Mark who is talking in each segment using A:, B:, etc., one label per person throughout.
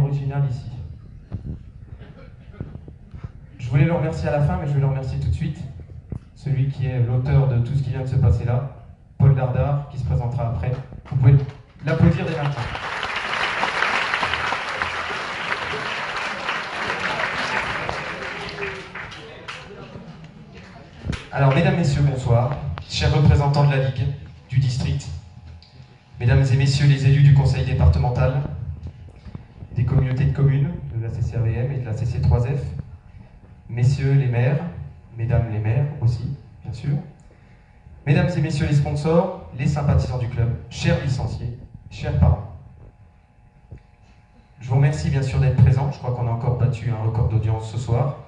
A: original ici. Je voulais le remercier à la fin, mais je vais le remercier tout de suite. Celui qui est l'auteur de tout ce qui vient de se passer là, Paul Dardard, qui se présentera après. Vous pouvez l'applaudir dès maintenant. Alors, mesdames, messieurs, bonsoir. Chers représentants de la Ligue, du district, mesdames et messieurs les élus du conseil départemental, des communautés de communes, de la CCRVM et de la CC3F, messieurs les maires, mesdames les maires aussi, bien sûr, mesdames et messieurs les sponsors, les sympathisants du club, chers licenciés, chers parents. Je vous remercie bien sûr d'être présents. Je crois qu'on a encore battu un record d'audience ce soir.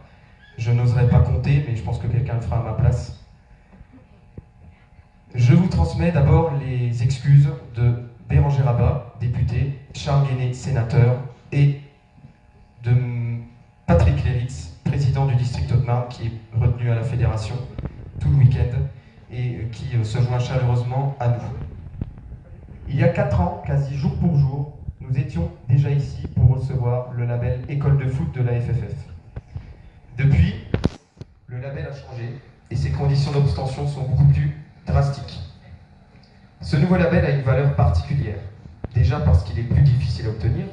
A: Je n'oserais pas compter, mais je pense que quelqu'un le fera à ma place. Je vous transmets d'abord les excuses de Bérangère Abba, député, Charles Guéné, sénateur, et de Patrick Léritz, président du district Haute-Marne, qui est retenu à la fédération tout le week-end et qui se joint chaleureusement à nous. Il y a 4 ans, quasi jour pour jour, nous étions déjà ici pour recevoir le label École de foot de la FFF. Depuis, le label a changé et ses conditions d'obtention sont beaucoup plus drastiques. Ce nouveau label a une valeur particulière, déjà parce qu'il est plus difficile à obtenir,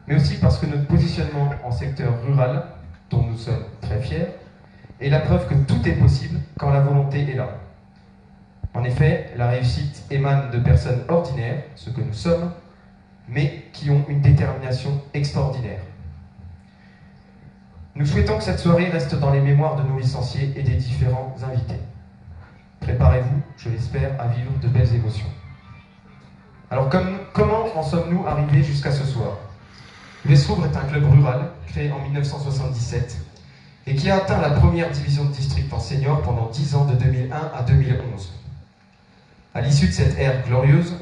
A: mais aussi parce que notre positionnement en secteur rural, dont nous sommes très fiers, est la preuve que tout est possible quand la volonté est là. En effet, la réussite émane de personnes ordinaires, ce que nous sommes, mais qui ont une détermination extraordinaire. Nous souhaitons que cette soirée reste dans les mémoires de nos licenciés et des différents invités. Préparez-vous, je l'espère, à vivre de belles émotions. Alors comment en sommes-nous arrivés jusqu'à ce soir? L'US Rouvre est un club rural créé en 1977 et qui a atteint la première division de district en senior pendant 10 ans de 2001 à 2011. À l'issue de cette ère glorieuse,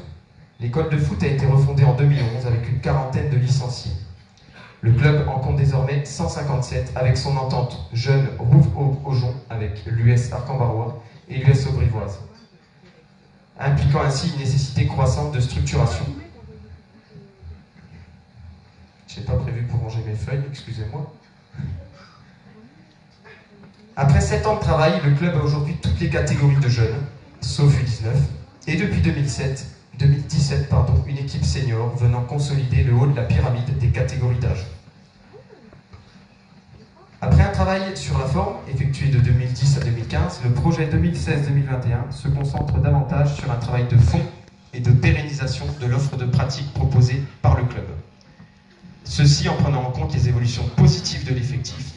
A: l'école de foot a été refondée en 2011 avec une quarantaine de licenciés. Le club en compte désormais 157 avec son entente jeune Rouve-Aujon avec l'US Arc-en-Barrois et l'US Aubrivoise, impliquant ainsi une nécessité croissante de structuration. Je n'ai pas prévu pour ranger mes feuilles, excusez-moi. Après 7 ans de travail, le club a aujourd'hui toutes les catégories de jeunes, sauf U19, et depuis 2017, une équipe senior venant consolider le haut de la pyramide des catégories d'âge. Après un travail sur la forme, effectué de 2010 à 2015, le projet 2016-2021 se concentre davantage sur un travail de fond et de pérennisation de l'offre de pratique proposée par le club. Ceci en prenant en compte les évolutions positives de l'effectif,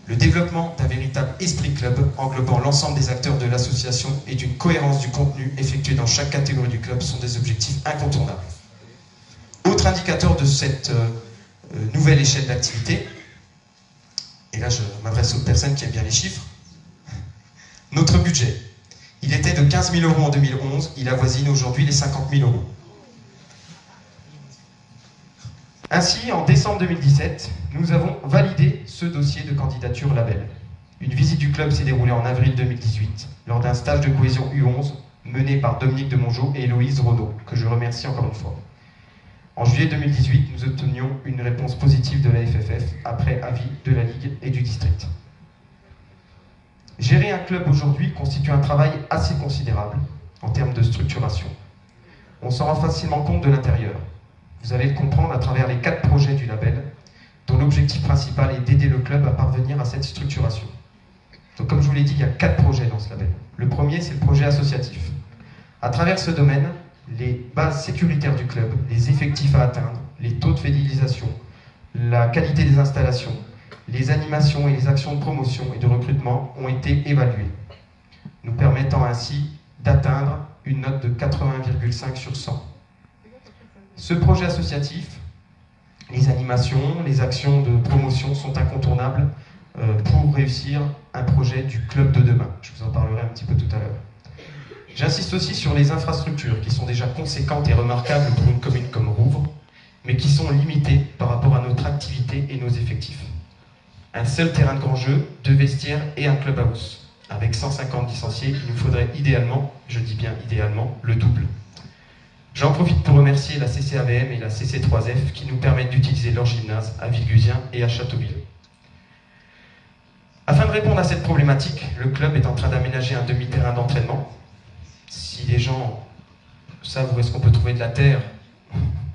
A: le développement d'un véritable esprit club englobant l'ensemble des acteurs de l'association et d'une cohérence du contenu effectué dans chaque catégorie du club sont des objectifs incontournables. Autre indicateur de cette nouvelle échelle d'activité, et là je m'adresse aux personnes qui aiment bien les chiffres, notre budget. Il était de 15 000 € en 2011, il avoisine aujourd'hui les 50 000 €. Ainsi, en décembre 2017, nous avons validé ce dossier de candidature label. Une visite du club s'est déroulée en avril 2018, lors d'un stage de cohésion U11 mené par Dominique de Mongeau et Héloïse Renaud, que je remercie encore une fois. En juillet 2018, nous obtenions une réponse positive de la FFF, après avis de la Ligue et du district. Gérer un club aujourd'hui constitue un travail assez considérable en termes de structuration. On s'en rend facilement compte de l'intérieur. Vous allez le comprendre à travers les 4 projets du label, dont l'objectif principal est d'aider le club à parvenir à cette structuration. Donc comme je vous l'ai dit, il y a 4 projets dans ce label. Le premier, c'est le projet associatif. À travers ce domaine, les bases sécuritaires du club, les effectifs à atteindre, les taux de fidélisation, la qualité des installations, les animations et les actions de promotion et de recrutement ont été évaluées, nous permettant ainsi d'atteindre une note de 80,5 sur 100. Ce projet associatif, les animations, les actions de promotion sont incontournables pour réussir un projet du club de demain. Je vous en parlerai un petit peu tout à l'heure. J'insiste aussi sur les infrastructures qui sont déjà conséquentes et remarquables pour une commune comme Rouvre, mais qui sont limitées par rapport à notre activité et nos effectifs. Un seul terrain de grand jeu, 2 vestiaires et un clubhouse. Avec 150 licenciés, il nous faudrait idéalement, je dis bien idéalement, le double. J'en profite pour remercier la CCAVM et la CC3F qui nous permettent d'utiliser leur gymnase à Villeguisien et à Châteauvieux. Afin de répondre à cette problématique, le club est en train d'aménager un demi-terrain d'entraînement. Si les gens savent où est-ce qu'on peut trouver de la terre,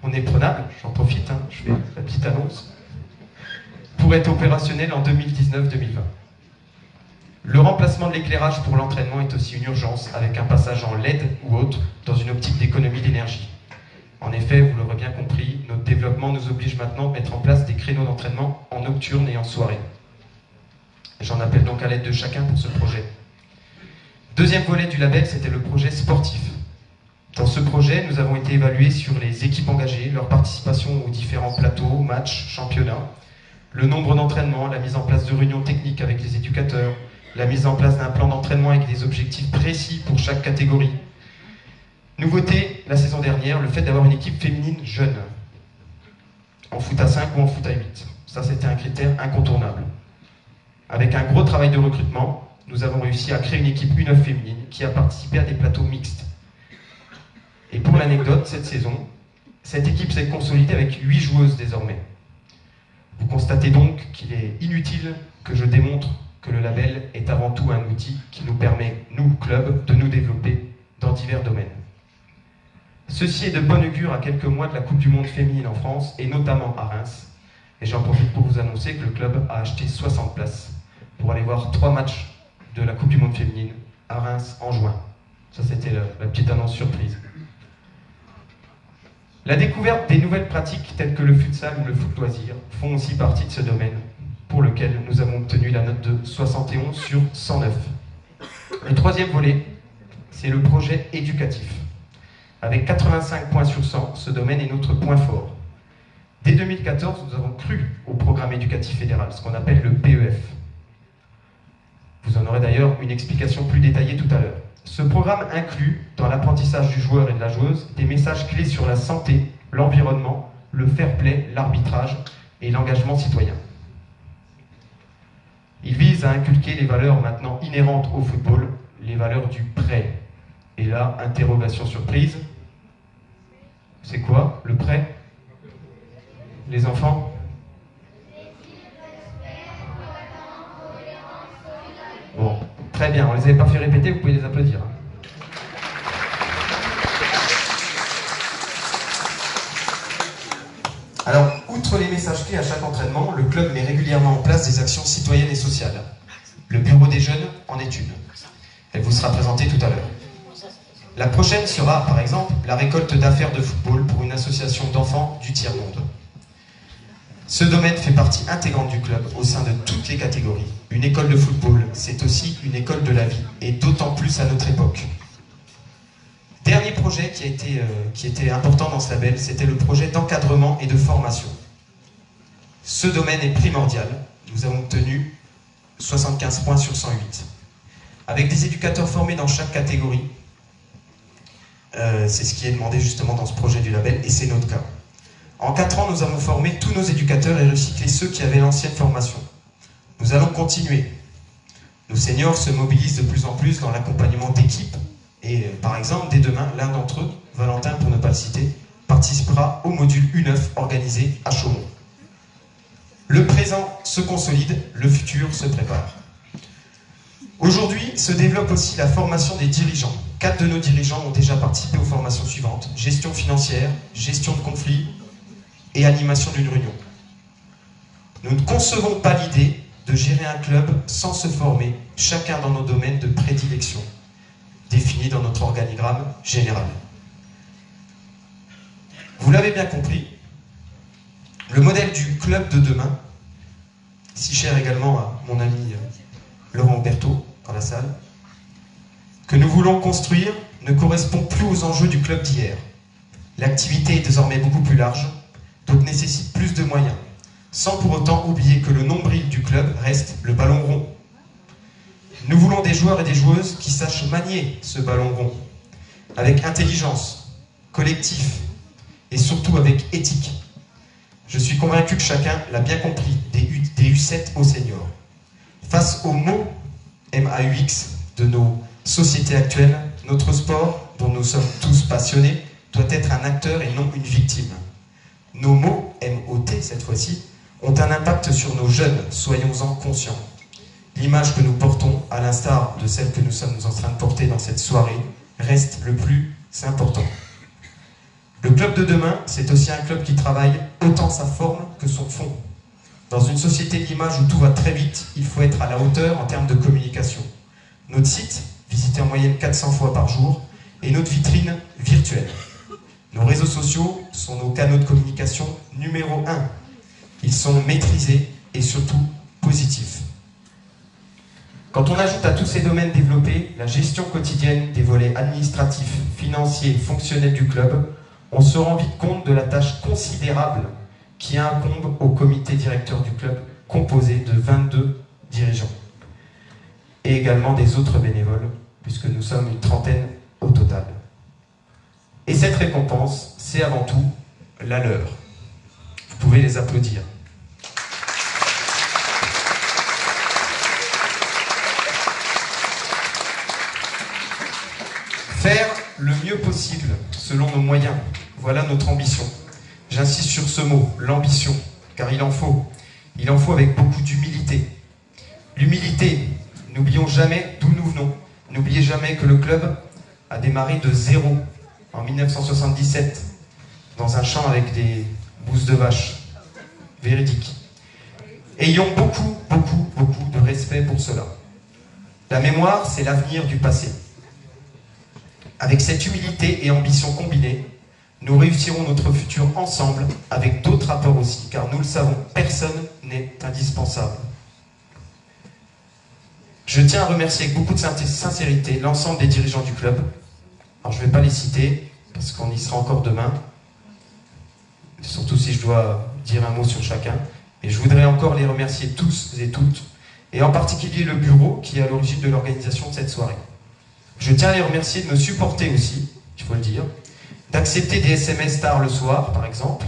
A: on est prenable, j'en profite, je fais la petite annonce, pour être opérationnel en 2019-2020. Le remplacement de l'éclairage pour l'entraînement est aussi une urgence, avec un passage en LED ou autre, dans une optique d'économie d'énergie. En effet, vous l'aurez bien compris, notre développement nous oblige maintenant de mettre en place des créneaux d'entraînement en nocturne et en soirée. J'en appelle donc à l'aide de chacun pour ce projet. Deuxième volet du label, c'était le projet sportif. Dans ce projet, nous avons été évalués sur les équipes engagées, leur participation aux différents plateaux, matchs, championnats, le nombre d'entraînements, la mise en place de réunions techniques avec les éducateurs, la mise en place d'un plan d'entraînement avec des objectifs précis pour chaque catégorie. Nouveauté, la saison dernière, le fait d'avoir une équipe féminine jeune, en foot à 5 ou en foot à 8. Ça, c'était un critère incontournable. Avec un gros travail de recrutement, nous avons réussi à créer une équipe U9 féminine qui a participé à des plateaux mixtes. Et pour l'anecdote, cette saison, cette équipe s'est consolidée avec 8 joueuses désormais. Vous constatez donc qu'il est inutile que je démontre que le label est avant tout un outil qui nous permet, nous, clubs, de nous développer dans divers domaines. Ceci est de bon augure à quelques mois de la Coupe du Monde féminine en France, et notamment à Reims. Et j'en profite pour vous annoncer que le club a acheté 60 places pour aller voir 3 matchs de la Coupe du Monde féminine à Reims en juin. Ça, c'était la petite annonce surprise. La découverte des nouvelles pratiques telles que le futsal ou le foot loisir font aussi partie de ce domaine, pour lequel nous avons obtenu la note de 71 sur 109. Le troisième volet, c'est le projet éducatif. Avec 85 points sur 100, ce domaine est notre point fort. Dès 2014, nous avons cru au programme éducatif fédéral, ce qu'on appelle le PEF. Vous en aurez d'ailleurs une explication plus détaillée tout à l'heure. Ce programme inclut, dans l'apprentissage du joueur et de la joueuse, des messages clés sur la santé, l'environnement, le fair play, l'arbitrage et l'engagement citoyen. Il vise à inculquer les valeurs maintenant inhérentes au football, les valeurs du prêt. Et là, interrogation surprise, c'est quoi le prêt? Les enfants? Bon, très bien, on ne les avait pas fait répéter, vous pouvez les applaudir. Alors, outre les messages clés à chaque entraînement, le club met régulièrement en place des actions citoyennes et sociales. Le bureau des jeunes en est une. Elle vous sera présentée tout à l'heure. La prochaine sera, par exemple, la récolte d'affaires de football pour une association d'enfants du tiers-monde. Ce domaine fait partie intégrante du club au sein de toutes les catégories. Une école de football, c'est aussi une école de la vie, et d'autant plus à notre époque. Dernier projet qui était important dans ce label, c'était le projet d'encadrement et de formation. Ce domaine est primordial. Nous avons obtenu 75 points sur 108. Avec des éducateurs formés dans chaque catégorie, c'est ce qui est demandé justement dans ce projet du label, et c'est notre cas. En 4 ans, nous avons formé tous nos éducateurs et recyclé ceux qui avaient l'ancienne formation. Nous allons continuer. Nos seniors se mobilisent de plus en plus dans l'accompagnement d'équipes. Et par exemple, dès demain, l'un d'entre eux, Valentin pour ne pas le citer, participera au module U9 organisé à Chaumont. Le présent se consolide, le futur se prépare. Aujourd'hui se développe aussi la formation des dirigeants. 4 de nos dirigeants ont déjà participé aux formations suivantes: gestion financière, gestion de conflits et animation d'une réunion. Nous ne concevons pas l'idée de gérer un club sans se former, chacun dans nos domaines de prédilection, définis dans notre organigramme général. Vous l'avez bien compris, le modèle du club de demain, si cher également à mon ami Laurent Berthaud dans la salle, que nous voulons construire ne correspond plus aux enjeux du club d'hier. L'activité est désormais beaucoup plus large, donc nécessite plus de moyens, sans pour autant oublier que le nombril du club reste le ballon rond. Nous voulons des joueurs et des joueuses qui sachent manier ce ballon rond, avec intelligence, collectif, et surtout avec éthique. Je suis convaincu que chacun l'a bien compris, des U7 aux seniors. Face aux mots MAUX de nos sociétés actuelles, notre sport, dont nous sommes tous passionnés, doit être un acteur et non une victime. Nos mots, M-O-T cette fois-ci, ont un impact sur nos jeunes, soyons-en conscients. L'image que nous portons, à l'instar de celle que nous sommes en train de porter dans cette soirée, reste le plus important. Le club de demain, c'est aussi un club qui travaille autant sa forme que son fond. Dans une société de l'image où tout va très vite, il faut être à la hauteur en termes de communication. Notre site, visité en moyenne 400 fois par jour, est notre vitrine virtuelle. Nos réseaux sociaux sont nos canaux de communication numéro 1. Ils sont maîtrisés et surtout positifs. Quand on ajoute à tous ces domaines développés la gestion quotidienne des volets administratifs, financiers, fonctionnels du club, on se rend vite compte de la tâche considérable qui incombe au comité directeur du club, composé de 22 dirigeants. Et également des autres bénévoles, puisque nous sommes une trentaine au total. Et cette récompense, c'est avant tout la leur. Vous pouvez les applaudir. Faire le mieux possible, selon nos moyens. Voilà notre ambition. J'insiste sur ce mot, l'ambition, car il en faut. Il en faut avec beaucoup d'humilité. L'humilité, n'oublions jamais d'où nous venons. N'oubliez jamais que le club a démarré de zéro en 1977, dans un champ avec des bousses de vache. Véridique. Ayons beaucoup de respect pour cela. La mémoire, c'est l'avenir du passé. Avec cette humilité et ambition combinées, nous réussirons notre futur ensemble, avec d'autres rapports aussi, car nous le savons, personne n'est indispensable. Je tiens à remercier avec beaucoup de sincérité l'ensemble des dirigeants du club. Alors je ne vais pas les citer, parce qu'on y sera encore demain, surtout si je dois dire un mot sur chacun. Et je voudrais encore les remercier tous et toutes, et en particulier le bureau qui est à l'origine de l'organisation de cette soirée. Je tiens à les remercier de me supporter aussi, il faut le dire, d'accepter des SMS tard le soir, par exemple,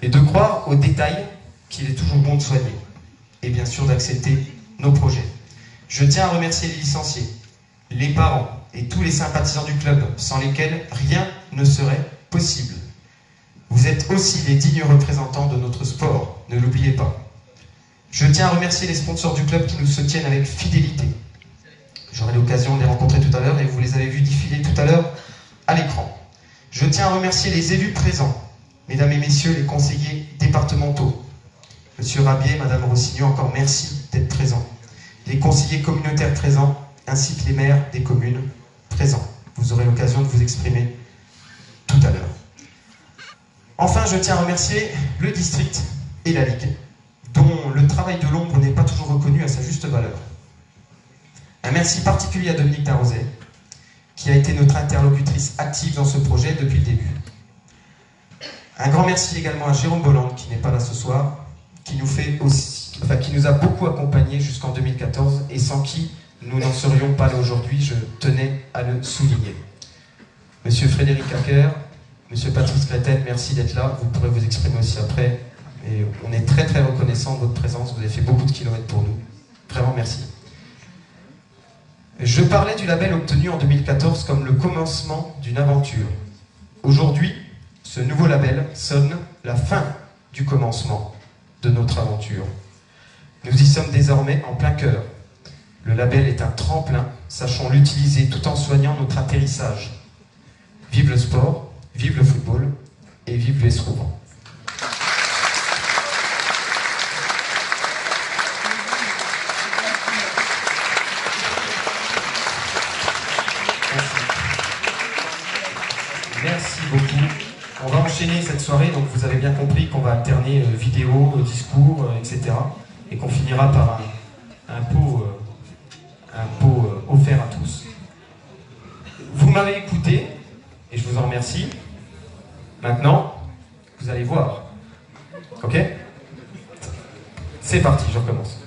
A: et de croire aux détails qu'il est toujours bon de soigner, et bien sûr d'accepter nos projets. Je tiens à remercier les licenciés, les parents et tous les sympathisants du club, sans lesquels rien ne serait possible. Vous êtes aussi les dignes représentants de notre sport, ne l'oubliez pas. Je tiens à remercier les sponsors du club qui nous soutiennent avec fidélité. J'aurai l'occasion de les rencontrer tout à l'heure et vous les avez vus défiler tout à l'heure à l'écran. Je tiens à remercier les élus présents, mesdames et messieurs les conseillers départementaux. Monsieur Rabier, madame Rossignol, encore merci d'être présents. Les conseillers communautaires présents, ainsi que les maires des communes présents. Vous aurez l'occasion de vous exprimer tout à l'heure. Enfin, je tiens à remercier le district et la Ligue, dont le travail de l'ombre n'est pas toujours reconnu à sa juste valeur. Un merci particulier à Dominique Darroset, qui a été notre interlocutrice active dans ce projet depuis le début. Un grand merci également à Jérôme Bolland, qui n'est pas là ce soir, qui nous a beaucoup accompagnés jusqu'en 2014 et sans qui nous n'en serions pas là aujourd'hui, je tenais à le souligner. Monsieur Frédéric Hacker, Monsieur Patrice Gretel, merci d'être là, vous pourrez vous exprimer aussi après. Et on est très reconnaissant de votre présence, vous avez fait beaucoup de kilomètres pour nous. Vraiment merci. Je parlais du label obtenu en 2014 comme le commencement d'une aventure. Aujourd'hui, ce nouveau label sonne la fin du commencement de notre aventure. Nous y sommes désormais en plein cœur. Le label est un tremplin, sachons l'utiliser tout en soignant notre atterrissage. Vive le sport, vive le football et vive l'US Rouen. Merci beaucoup. On va enchaîner cette soirée, donc vous avez bien compris qu'on va alterner vidéo, discours, etc. Et qu'on finira par un pot offert à tous. Vous m'avez écouté, et je vous en remercie. Maintenant, vous allez voir. Ok? C'est parti, je recommence.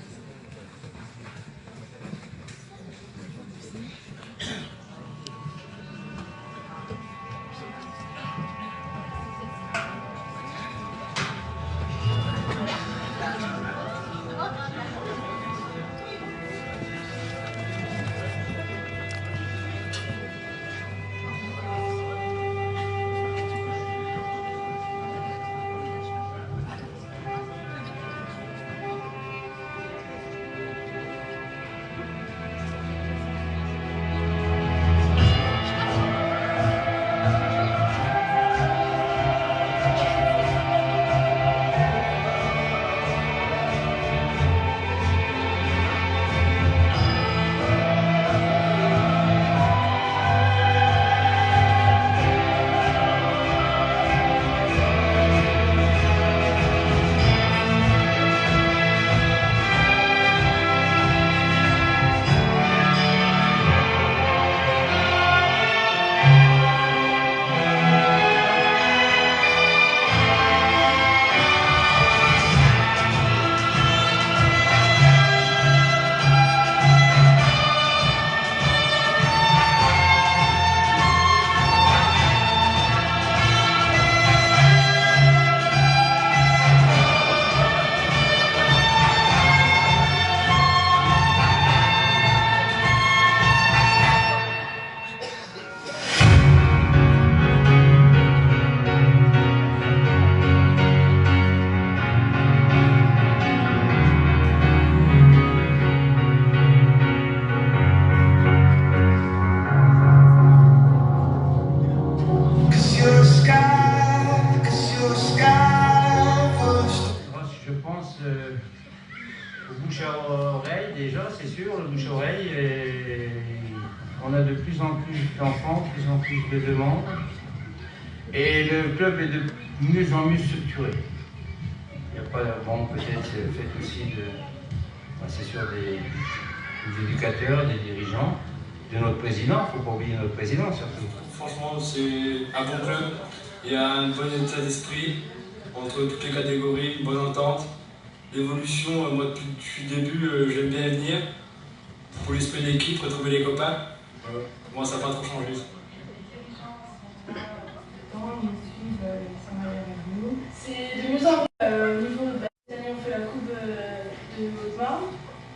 B: Le bouche à oreille, déjà, c'est sûr, le bouche à oreille, et on a de plus en plus d'enfants, de plus en plus de demandes, et le club est de mieux en mieux structuré. Il n'y a pas, bon, peut-être fait aussi de, c'est sûr, des éducateurs, des dirigeants, de notre président, il ne faut pas oublier notre président surtout.
C: Franchement, c'est un bon club, il y a un bon état d'esprit entre toutes les catégories, une bonne entente. L'évolution, moi depuis le début, j'aime bien venir. Pour l'esprit d'équipe, retrouver les copains. Moi, ça n'a pas trop changé.
D: C'est de mieux en mieux au niveau de cette année, on fait la coupe de Haute-Marne,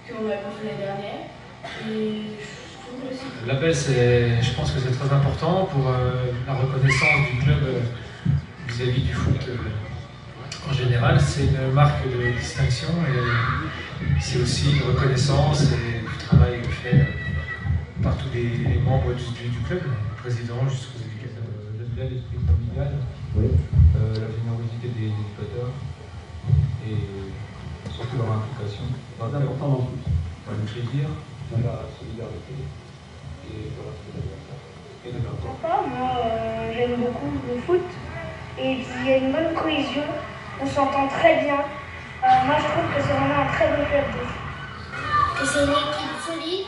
D: qu'on n'avait pas fait l'année dernière. Et je trouve aussi.
E: L'appel, je pense que c'est très important pour la reconnaissance du club vis-à-vis du foot en général. C'est une marque de distinction et c'est aussi une reconnaissance et du travail fait par tous les membres du club, le président jusqu'aux éducateurs.
F: J'aime bien l'esprit familial, oui. La générosité des éducateurs et surtout leur implication. C'est important dans le foot. Le plaisir, la solidarité et le respect de l'adversaire. Et de l'important.
G: Moi, j'aime beaucoup le foot et puis il y a une bonne cohésion, on s'entend très bien. Moi, je trouve que c'est vraiment un très bon club de foot.
H: Que c'est une équipe solide.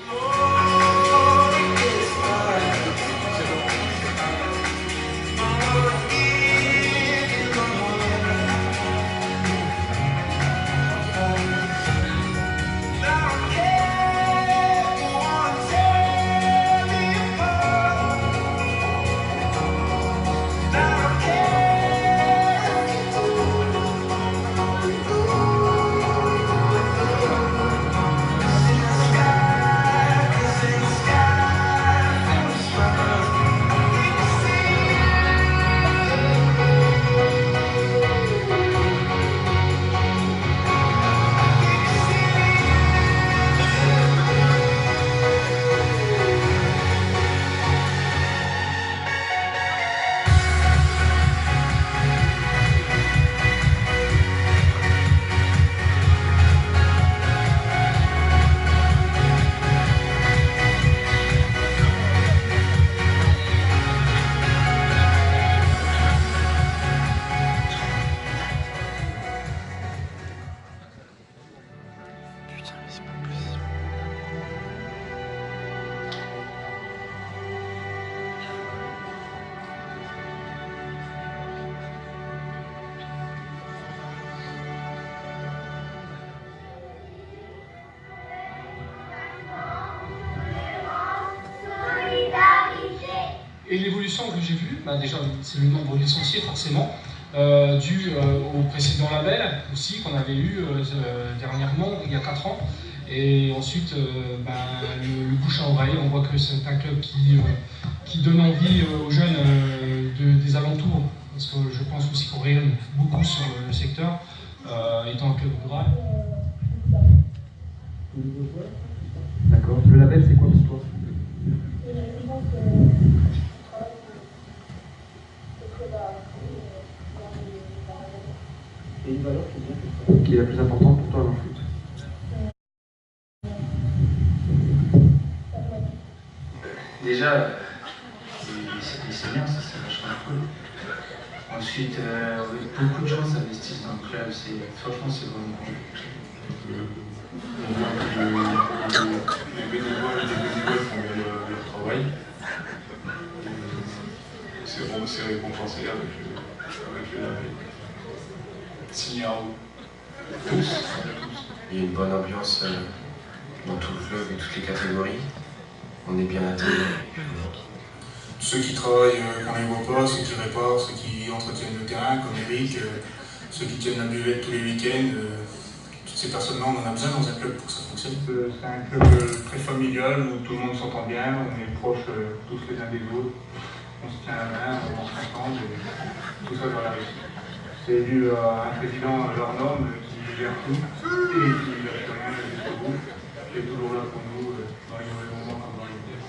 I: Et l'évolution que j'ai vue, déjà c'est le nombre de licenciés forcément, dû au précédent label aussi qu'on avait eu dernièrement, il y a 4 ans. Et ensuite, le bouche à oreille, on voit que c'est un club qui donne envie aux jeunes des alentours, parce que je pense aussi qu'on rayonne beaucoup sur le secteur, étant un club rural.
F: D'accord. Le label, c'est quoi pour toi? Et une valeur qui est la plus importante pour toi dans le foot?
B: Déjà, c'est bien, ça c'est vachement cool. Ensuite, beaucoup de gens s'investissent dans le club, franchement c'est vraiment cool.
J: Les bénévoles font bien leur travail. C'est récompensé avec le label. Signé à vous. Tous.
A: Il y a une bonne ambiance dans tout le club et toutes les catégories. On est bien intégrés.
J: Ceux qui travaillent quand on les voit pas, ceux qui réparent, ceux qui entretiennent le terrain, comme Eric, ceux qui tiennent la buvette tous les week-ends. Toutes ces personnes-là, on en a besoin dans un club pour que ça fonctionne.
F: C'est un club très familial où tout le monde s'entend bien, on est proches tous les uns des autres, on se tient la main, on avance ensemble et tout ça dans la réussite. C'est dû à un président hors norme qui gère tout et qui lâche rien jusqu'au bout, qui est toujours là pour nous dans les mauvais moments comme dans les bons.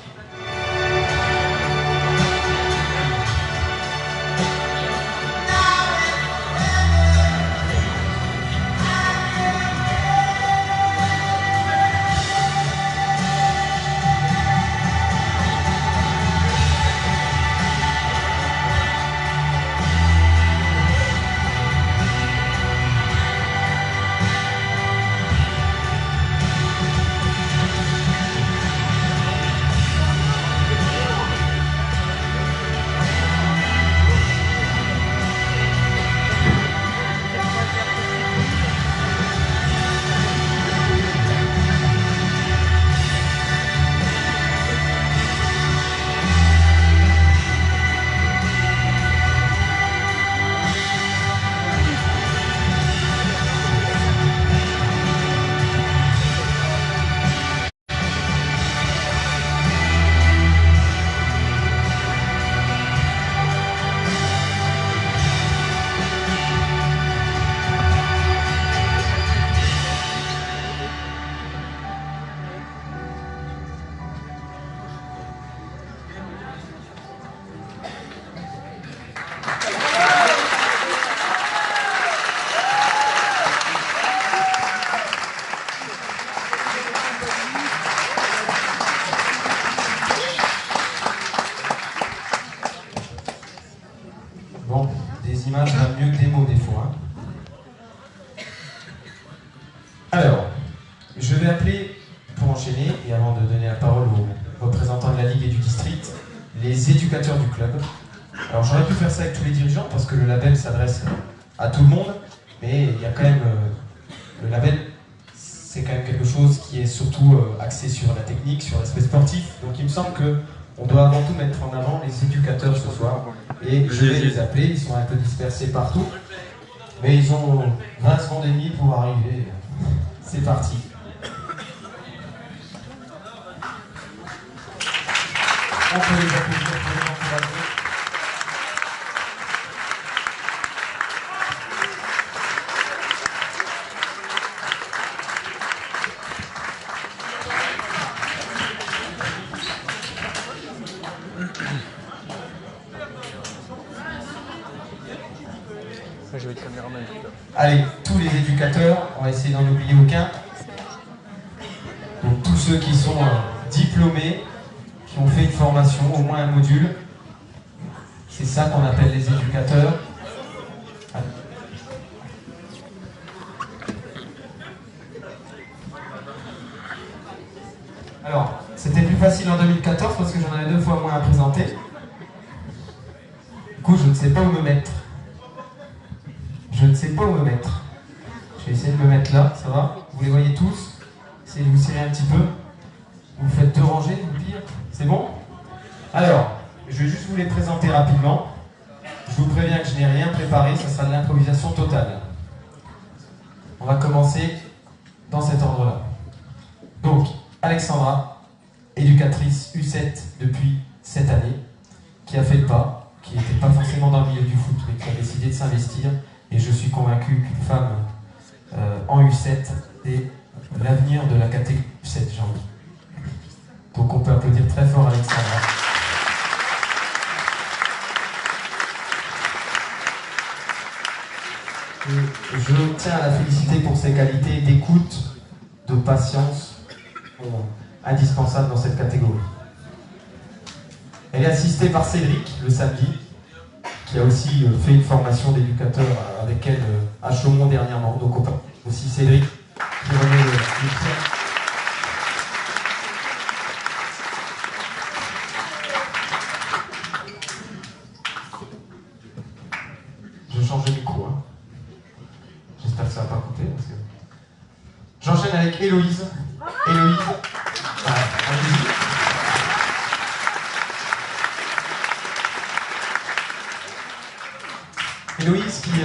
A: Alors, je vais appeler, pour enchaîner, et avant de donner la parole aux représentants de la Ligue et du district, les éducateurs du club. Alors j'aurais pu faire ça avec tous les dirigeants, parce que le label s'adresse à tout le monde, mais il y a quand même... le label, c'est quand même quelque chose qui est surtout axé sur la technique, sur l'aspect sportif. Donc il me semble qu'on doit avant tout mettre en avant les éducateurs ce soir. Et je vais les appeler, ils sont un peu dispersés partout. Mais ils ont 20 secondes et demie pour arriver. C'est parti. On peut les applaudir pour les encourager.
K: Je vais être caméraman.
A: Allez, tous les éducateurs, on va essayer d'en oublier aucun. Donc tous ceux qui sont diplômés, qui ont fait une formation, au moins un module. C'est ça qu'on appelle les éducateurs. Alors, c'était plus facile en 2014 parce que j'en avais 2 fois moins à présenter. Du coup, je ne sais pas où me mettre. Je ne sais pas où me mettre. Je vais essayer de me mettre là, ça va? Vous les voyez tous? Essayez de vous serrer un petit peu. Vous faites 2 rangées, au pire. C'est bon? Alors, je vais juste vous les présenter rapidement. Je vous préviens que je n'ai rien préparé, ça sera de l'improvisation totale. On va commencer dans cet ordre-là. Donc, Alexandra, éducatrice U7 depuis cette année, qui a fait le pas, qui n'était pas forcément dans le milieu du foot, mais qui a décidé de s'investir. Et je suis convaincu qu'une femme en U7 est l'avenir de la catégorie U7, j'ai envie. Donc on peut applaudir très fort Alexandra. Et je tiens à la féliciter pour ses qualités d'écoute, de patience, indispensables dans cette catégorie. Elle est assistée par Cédric le samedi, qui a aussi fait une formation d'éducateur avec elle à Chaumont dernièrement. Donc on peut aussi Cédric qui remet le prix. Je change de micro. Hein. J'espère que ça ne va pas couper. Parce que... J'enchaîne avec Héloïse. Héloïse. Allez-y. Héloïse qui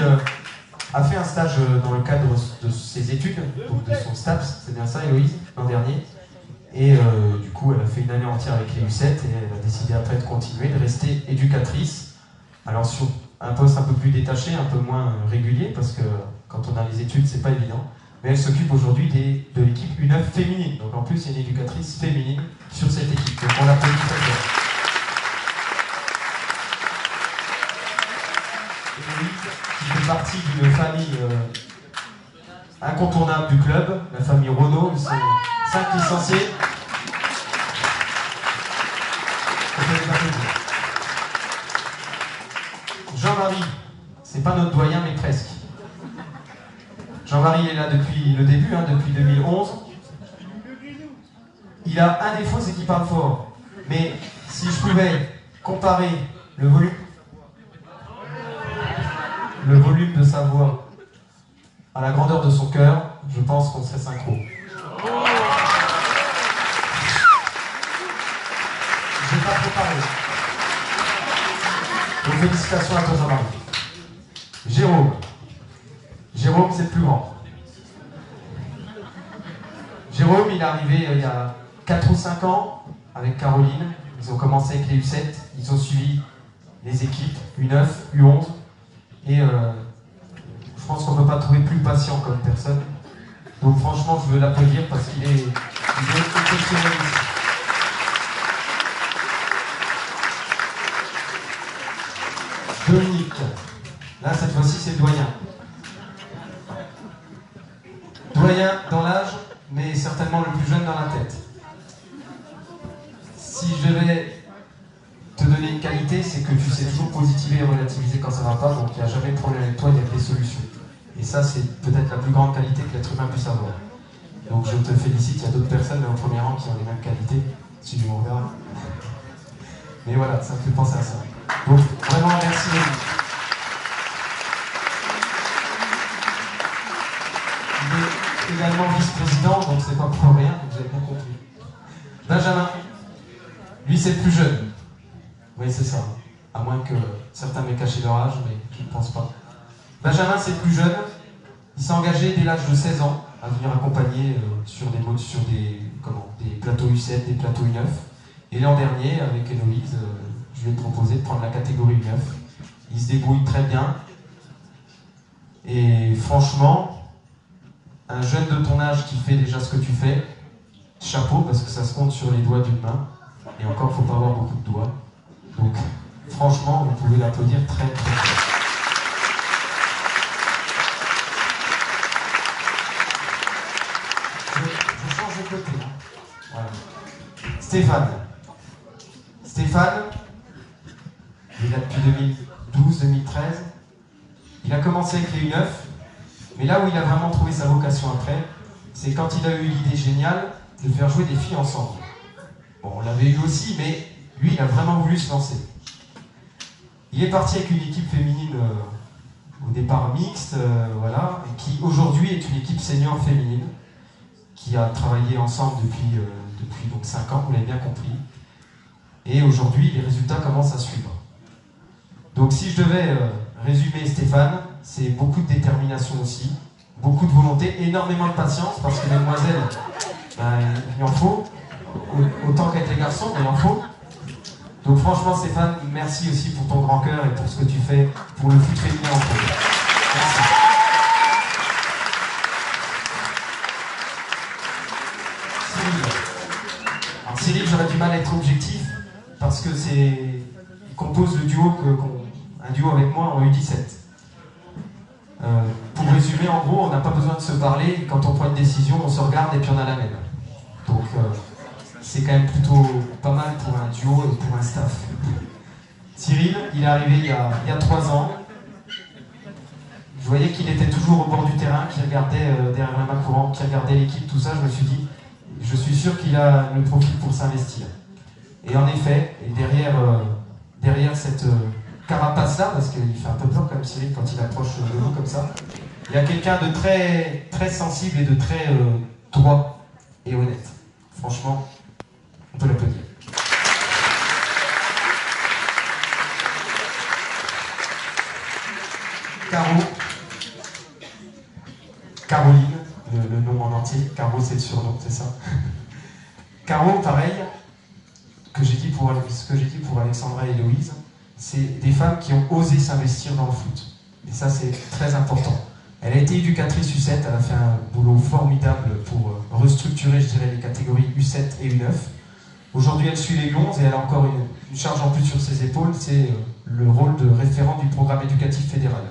A: a fait un stage dans le cadre de ses études, donc de son STAPS, c'est bien ça Héloïse, l'an dernier. Et du coup, elle a fait une année entière avec les U7 et elle a décidé après de continuer, de rester éducatrice. Alors sur un poste un peu plus détaché, un peu moins régulier, parce que quand on a les études, c'est pas évident. Mais elle s'occupe aujourd'hui de l'équipe U9 féminine. Donc en plus, c'est une éducatrice féminine sur cette équipe. Donc on l'applaudit très fort. Qui fait partie d'une famille incontournable du club, la famille Renault, ils sont 5 licenciés. Jean-Marie, c'est pas notre doyen mais presque. Jean-Marie est là depuis le début, hein, depuis 2011. Il a un défaut, c'est qu'il parle fort. Mais si je pouvais comparer le volume de sa voix à la grandeur de son cœur, je pense qu'on serait synchro. Je n'ai pas préparé. Donc félicitations à toi Jean-Marie. Jérôme, c'est le plus grand. Jérôme, il est arrivé il y a 4 ou 5 ans avec Caroline. Ils ont commencé avec les U7, ils ont suivi les équipes U9, U11. Et je pense qu'on ne peut pas trouver plus patient comme personne. Donc franchement, je veux l'applaudir parce qu'il est exceptionnel ici. Dominique, là cette fois-ci c'est doyen. Doyen dans l'âge, mais certainement le plus jeune dans la tête. Si je vais te donner une qualité, c'est que tu sais toujours positiver et relativiser quand ça va pas, donc il n'y a jamais de problème avec toi, il y a des solutions. Et ça, c'est peut-être la plus grande qualité que l'être humain puisse avoir.
L: Donc je te félicite, il y a d'autres personnes mais au premier rang qui ont les mêmes qualités, si tu m'en verras. Mais voilà, ça me fait penser à ça. Donc vraiment merci. Il est également vice-président, donc c'est pas pour rien, vous avez bien compris. Benjamin, lui c'est le plus jeune. Oui c'est ça, à moins que certains m'aient caché leur âge, mais je ne pense pas. Benjamin c'est le plus jeune, il s'est engagé dès l'âge de 16 ans à venir accompagner sur des plateaux U7, des plateaux U9. Et l'an dernier, avec Héloïse, je lui ai proposé de prendre la catégorie U9. Il se débrouille très bien. Et franchement, un jeune de ton âge qui fait déjà ce que tu fais, chapeau, parce que ça se compte sur les doigts d'une main. Et encore, il ne faut pas avoir beaucoup de doigts. Donc, franchement, vous pouvez l'applaudir très très fort. Je change de côté. Hein. Voilà. Stéphane. Stéphane, il est là depuis 2012-2013. Il a commencé avec les U9, mais là où il a vraiment trouvé sa vocation après, c'est quand il a eu l'idée géniale de faire jouer des filles ensemble. Bon, on l'avait eu aussi, mais lui, il a vraiment voulu se lancer. Il est parti avec une équipe féminine au départ mixte, voilà, et qui aujourd'hui est une équipe senior féminine, qui a travaillé ensemble depuis donc 5 ans, vous l'avez bien compris. Et aujourd'hui, les résultats commencent à suivre. Donc si je devais résumer Stéphane, c'est beaucoup de détermination aussi, beaucoup de volonté, énormément de patience, parce que les demoiselles, il en faut, autant qu'avec les garçons, mais il en faut. Donc franchement Stéphane, merci aussi pour ton grand cœur et pour ce que tu fais pour le foot féminin en France. Merci. Cyril, j'aurais du mal à être objectif parce que il compose le duo un duo avec moi en U17. Pour résumer, en gros, on n'a pas besoin de se parler. Quand on prend une décision, on se regarde et puis on a la même. Donc c'est quand même plutôt pas mal pour un duo et pour un staff. Cyril, il est arrivé il y a 3 ans. Je voyais qu'il était toujours au bord du terrain, qu'il regardait derrière la main courante, qu'il regardait l'équipe, tout ça. Je me suis dit, je suis sûr qu'il a le profil pour s'investir. Et en effet, et derrière cette carapace-là, parce qu'il fait un peu peur comme Cyril quand il approche de nous comme ça, il y a quelqu'un de très, très sensible et de très droit et honnête. Franchement, on peut l'applaudir. Caroline, le nom en entier. Caro, c'est le surnom, c'est ça. Caro, pareil, ce que j'ai dit pour Alexandra et Héloïse, c'est des femmes qui ont osé s'investir dans le foot. Et ça, c'est très important. Elle a été éducatrice U7, elle a fait un boulot formidable pour restructurer, je dirais, les catégories U7 et U9. Aujourd'hui, elle suit les Lions et elle a encore une charge en plus sur ses épaules, c'est le rôle de référent du programme éducatif fédéral.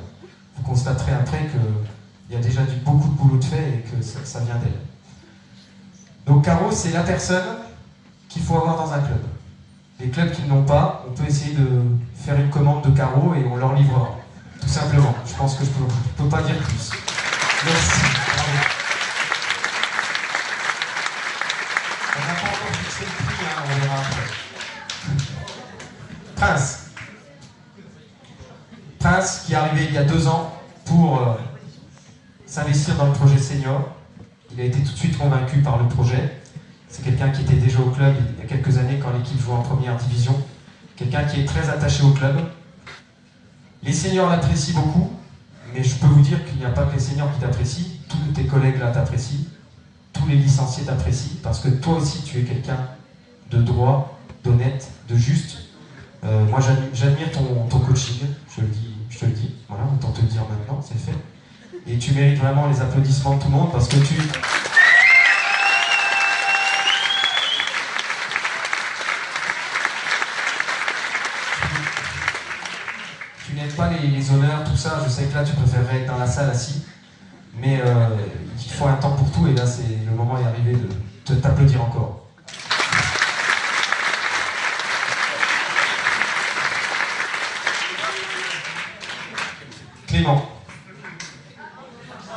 L: Vous constaterez après qu'il y a déjà beaucoup de boulot de fait et que ça vient d'elle. Donc Caro, c'est la personne qu'il faut avoir dans un club. Les clubs qui ne l'ont pas, on peut essayer de faire une commande de Caro et on leur livrera. Tout simplement. Je pense que je peux pas dire plus. Merci. Bravo. On n'a pas encore fixé le prix, hein, on verra après. Prince, qui est arrivé il y a 2 ans pour s'investir dans le projet senior. Il a été tout de suite convaincu par le projet. C'est quelqu'un qui était déjà au club il y a quelques années quand l'équipe jouait en première division. Quelqu'un qui est très attaché au club. Les seniors l'apprécient beaucoup, mais je peux vous dire qu'il n'y a pas que les seniors qui t'apprécient, tous tes collègues là t'apprécient, tous les licenciés t'apprécient, parce que toi aussi tu es quelqu'un de droit, d'honnête, de juste. Moi j'admire ton coaching, je te le dis, voilà, autant te le dire maintenant, c'est fait. Et tu mérites vraiment les applaudissements de tout le monde parce que tu n'aimes pas les honneurs, tout ça. Je sais que là tu préférerais être dans la salle assis, mais il faut un temps pour tout et là le moment est arrivé de t'applaudir encore. Clément.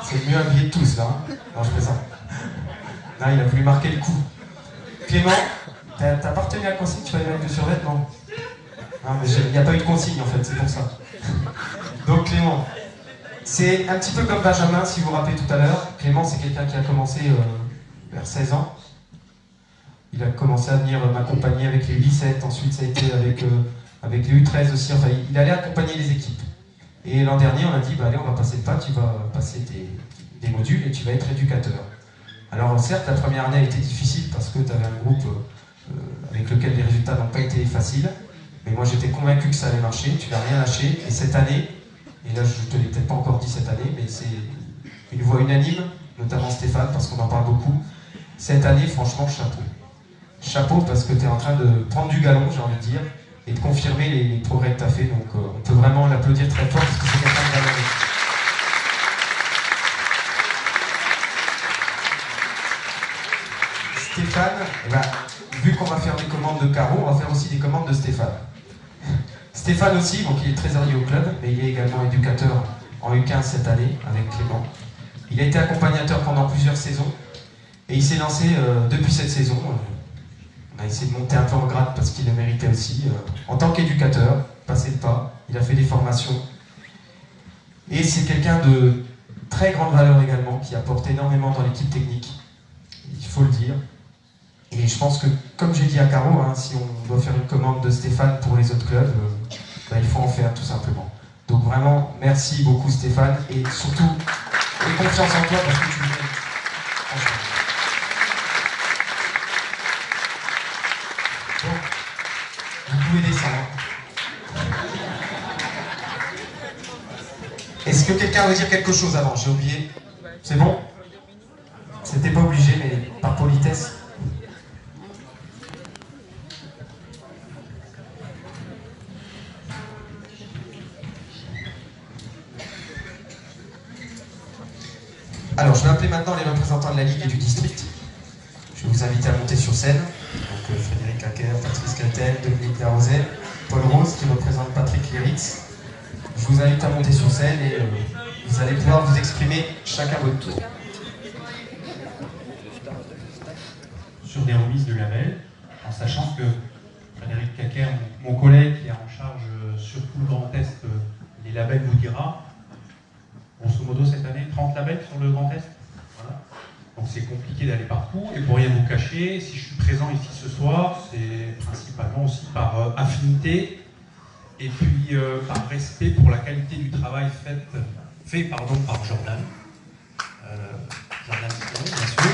L: C'est le mieux habillé de tous là, hein. Non, je fais ça. Non, il a voulu marquer le coup. Clément, t'as pas retenu la consigne, tu vas aller mettre de survêtement? Non, mais il n'y a pas eu de consigne en fait, c'est pour ça. Donc Clément, c'est un petit peu comme Benjamin, si vous vous rappelez tout à l'heure. Clément, c'est quelqu'un qui a commencé vers 16 ans. Il a commencé à venir m'accompagner avec les U17, ensuite ça a été avec les U13 aussi. Enfin, il allait accompagner les équipes. Et l'an dernier, on a dit, bah, allez, on va passer le pas, tu vas passer des modules et tu vas être éducateur. Alors certes, la première année a été difficile parce que tu avais un groupe avec lequel les résultats n'ont pas été faciles. Mais moi, j'étais convaincu que ça allait marcher, tu n'as rien lâché. Et cette année, et là, je ne te l'ai peut-être pas encore dit cette année, mais c'est une voix unanime, notamment Stéphane, parce qu'on en parle beaucoup. Cette année, franchement, chapeau. Chapeau parce que tu es en train de prendre du galon, j'ai envie de dire, et de confirmer les progrès que tu as fait. Donc on peut vraiment l'applaudir très fort parce que c'est quelqu'un de valeureux. Stéphane, eh ben, vu qu'on va faire des commandes de Caro, on va faire aussi des commandes de Stéphane. Stéphane aussi, donc il est trésorier au club, mais il est également éducateur en U15 cette année avec Clément. Il a été accompagnateur pendant plusieurs saisons et il s'est lancé depuis cette saison. On a essayé de monter un peu en grade parce qu'il le méritait aussi. En tant qu'éducateur, passer le pas, il a fait des formations. Et c'est quelqu'un de très grande valeur également, qui apporte énormément dans l'équipe technique, il faut le dire. Et je pense que, comme j'ai dit à Caro, hein, si on doit faire une commande de Stéphane pour les autres clubs, bah, il faut en faire tout simplement. Donc vraiment, merci beaucoup Stéphane, et surtout, aie confiance en toi parce que tu le mérites. Franchement. Vous pouvez descendre. Est-ce que quelqu'un veut dire quelque chose avant? J'ai oublié. C'est bon? C'était pas obligé, mais par politesse. Alors, je vais appeler maintenant les représentants de la Ligue et du district. Je vais vous inviter à monter sur scène. Donc, Frédéric Laquer, Patrice Gretel, Dominique Darroset, Paul Rose qui représente Patrick Léritz. Je vous invite à monter sur scène et vous allez pouvoir vous exprimer chacun votre tour.
M: Sur des remises de labels, en sachant que Frédéric Laquer, mon collègue qui est en charge sur tout le Grand Est, les labels vous dira, grosso modo cette année, 30 labels sur le Grand Est. Voilà. Donc c'est compliqué d'aller partout, et pour rien vous cacher, si je suis présent ici ce soir, c'est principalement aussi par affinité, et puis par respect pour la qualité du travail fait par Jordan. Jordan Simon, bien sûr.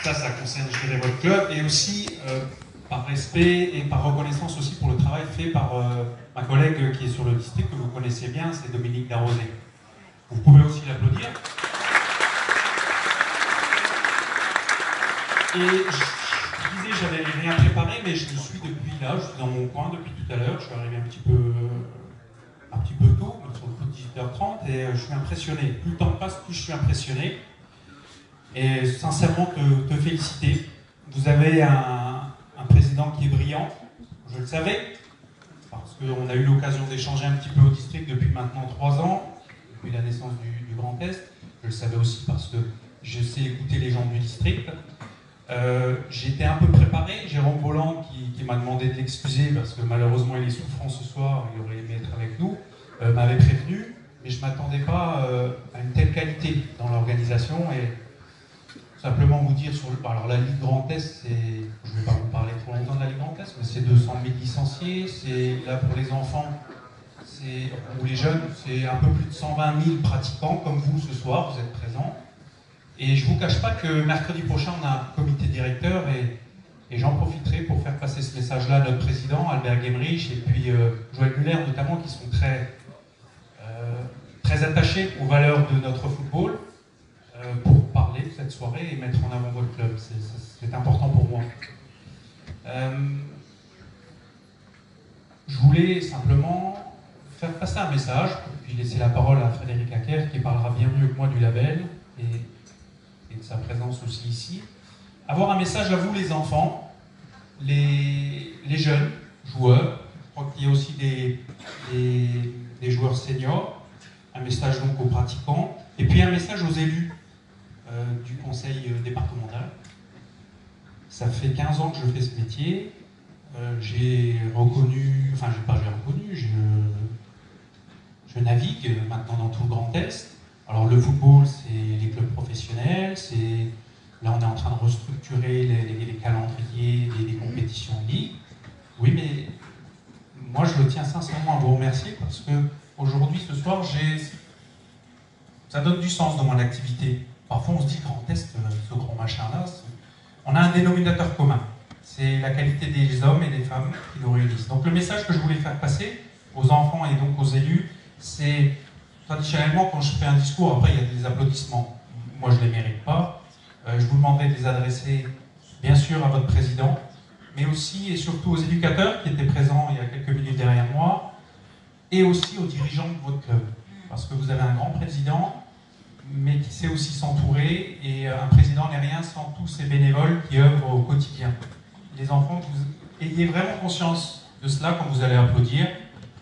M: Ça concerne, je dirais, votre club, et aussi par respect et par reconnaissance aussi pour le travail fait par ma collègue qui est sur le district, que vous connaissez bien, c'est Dominique Darroset. Vous pouvez aussi l'applaudir. Et je disais, j'avais rien préparé, mais je suis depuis là, je suis dans mon coin depuis tout à l'heure, je suis arrivé un petit peu tôt, sur le coup de 18h30, et je suis impressionné. Plus le temps passe, plus je suis impressionné. Et sincèrement, te féliciter. Vous avez un président qui est brillant, je le savais, parce qu'on a eu l'occasion d'échanger un petit peu au district depuis maintenant 3 ans, depuis la naissance du Grand Est. Je le savais aussi parce que je sais écouter les gens du district. J'étais un peu préparé. Jérôme Bolland, qui m'a demandé de l'excuser parce que malheureusement il est souffrant ce soir, il aurait aimé être avec nous, m'avait prévenu, mais je ne m'attendais pas à une telle qualité dans l'organisation. Et simplement vous dire sur alors la Ligue Grand Est, je ne vais pas vous parler trop longtemps de la Ligue Grand Est, mais c'est 200 000 licenciés, c'est là pour les enfants, ou les jeunes, c'est un peu plus de 120 000 pratiquants comme vous ce soir, vous êtes présents. Et je ne vous cache pas que mercredi prochain, on a un comité directeur et j'en profiterai pour faire passer ce message-là à notre président, Albert Gemrich, et puis Joël Muller notamment, qui sont très attachés aux valeurs de notre football, pour parler de cette soirée et mettre en avant votre club. C'est important pour moi. Je voulais simplement faire passer un message, puis laisser la parole à Frédéric Laquer, qui parlera bien mieux que moi du label, et de sa présence aussi ici. Avoir un message à vous les enfants, les jeunes joueurs, je crois qu'il y a aussi des joueurs seniors, un message donc aux pratiquants, et puis un message aux élus du conseil départemental. Ça fait 15 ans que je fais ce métier. J'ai reconnu, enfin j'ai reconnu, je navigue maintenant dans tout le Grand Est. Alors le football, c'est les clubs professionnels, là on est en train de restructurer les calendriers des compétitions de ligue. Oui, mais moi je tiens sincèrement à vous remercier parce que aujourd'hui, ce soir, ça donne du sens dans mon activité. Parfois on se dit Grand Est, ce grand machin-là, on a un dénominateur commun. C'est la qualité des hommes et des femmes qui nous réunissent. Donc le message que je voulais faire passer aux enfants et donc aux élus, c'est traditionnellement quand je fais un discours, après il y a des applaudissements. Moi je ne les mérite pas. Je vous demanderai de les adresser bien sûr à votre président, mais aussi et surtout aux éducateurs qui étaient présents il y a quelques minutes derrière moi, et aussi aux dirigeants de votre club. Parce que vous avez un grand président, mais qui sait aussi s'entourer, et un président n'est rien sans tous ces bénévoles qui œuvrent au quotidien. Les enfants, que vous ayez vraiment conscience de cela quand vous allez applaudir,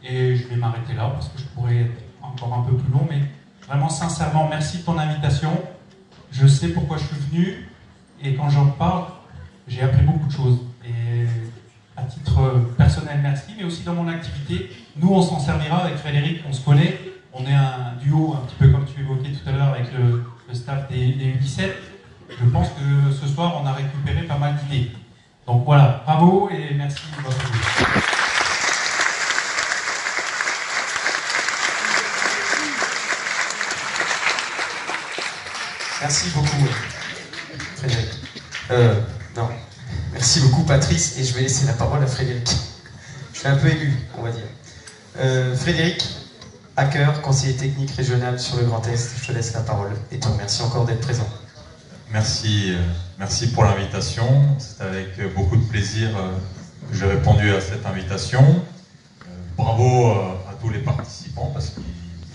M: et je vais m'arrêter là parce que je pourrais être encore un peu plus long, mais vraiment sincèrement, merci de ton invitation. Je sais pourquoi je suis venu, et quand j'en parle, j'ai appris beaucoup de choses. Et à titre personnel, merci, mais aussi dans mon activité, nous on s'en servira avec Frédéric, on se connaît, on est un duo, un petit peu comme tu évoquais tout à l'heure avec le staff des U17. Je pense que ce soir on a récupéré pas mal d'idées. Donc voilà, bravo et merci de votre écoute.
A: Merci beaucoup, Frédéric. Non, merci beaucoup, Patrice, et je vais laisser la parole à Frédéric. Je suis un peu ému, on va dire. Frédéric, hacker, conseiller technique régional sur le Grand Est, je te laisse la parole et te remercie encore d'être présent.
N: Merci pour l'invitation. C'est avec beaucoup de plaisir que j'ai répondu à cette invitation. Bravo à tous les participants parce qu'il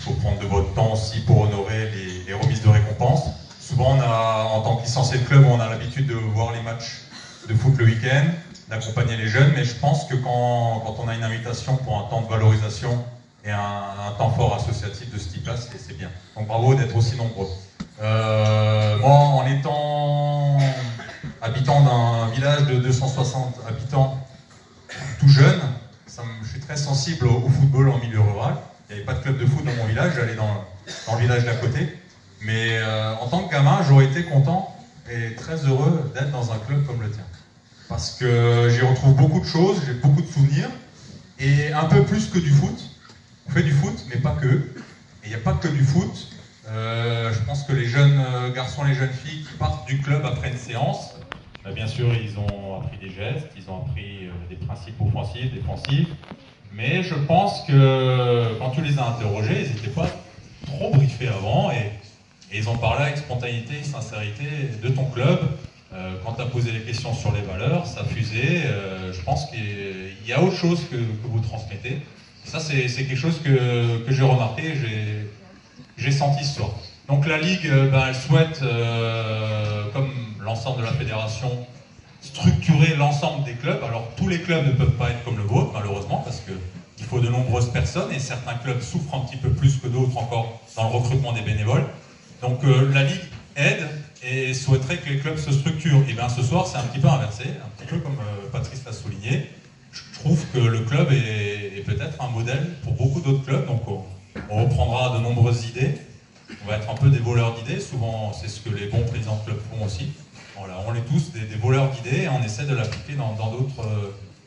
N: faut prendre de votre temps aussi pour honorer les remises de récompenses. Souvent, en tant que licencié de club, on a l'habitude de voir les matchs de foot le week-end, d'accompagner les jeunes, mais je pense que quand on a une invitation pour un temps de valorisation et un temps fort associatif de ce type-là, c'est bien. Donc bravo d'être aussi nombreux. Moi, en étant habitant d'un village de 260 habitants, tout jeune, je suis très sensible au football en milieu rural. Il n'y avait pas de club de foot dans mon village, j'allais dans le village d'à côté. Mais en tant que gamin, j'aurais été content et très heureux d'être dans un club comme le tien. Parce que j'y retrouve beaucoup de choses, j'ai beaucoup de souvenirs, et un peu plus que du foot. On fait du foot, mais pas que. Et il n'y a pas que du foot. Je pense que les jeunes garçons, les jeunes filles qui partent du club après une séance, bien sûr, ils ont appris des gestes, ils ont appris des principes offensifs, défensifs. Mais je pense que quand tu les as interrogés, ils n'étaient pas trop briefés avant, et ils ont parlé avec spontanéité et sincérité de ton club. Quand tu as posé les questions sur les valeurs, ça fusait. Je pense qu'il y a autre chose que vous transmettez. Et ça, c'est quelque chose que j'ai remarqué, j'ai senti ce soir. Donc la Ligue, elle souhaite, comme l'ensemble de la fédération, structurer l'ensemble des clubs. Alors tous les clubs ne peuvent pas être comme le vôtre, malheureusement, parce qu'il faut de nombreuses personnes, et certains clubs souffrent un petit peu plus que d'autres encore dans le recrutement des bénévoles. Donc la Ligue aide et souhaiterait que les clubs se structurent. Et bien ce soir, c'est un petit peu inversé, un petit peu comme Patrice l'a souligné. Je trouve que le club est peut-être un modèle pour beaucoup d'autres clubs. Donc on reprendra de nombreuses idées. On va être un peu des voleurs d'idées. Souvent, c'est ce que les bons présidents de clubs font aussi. Voilà, on est tous des voleurs d'idées et on essaie de l'appliquer dans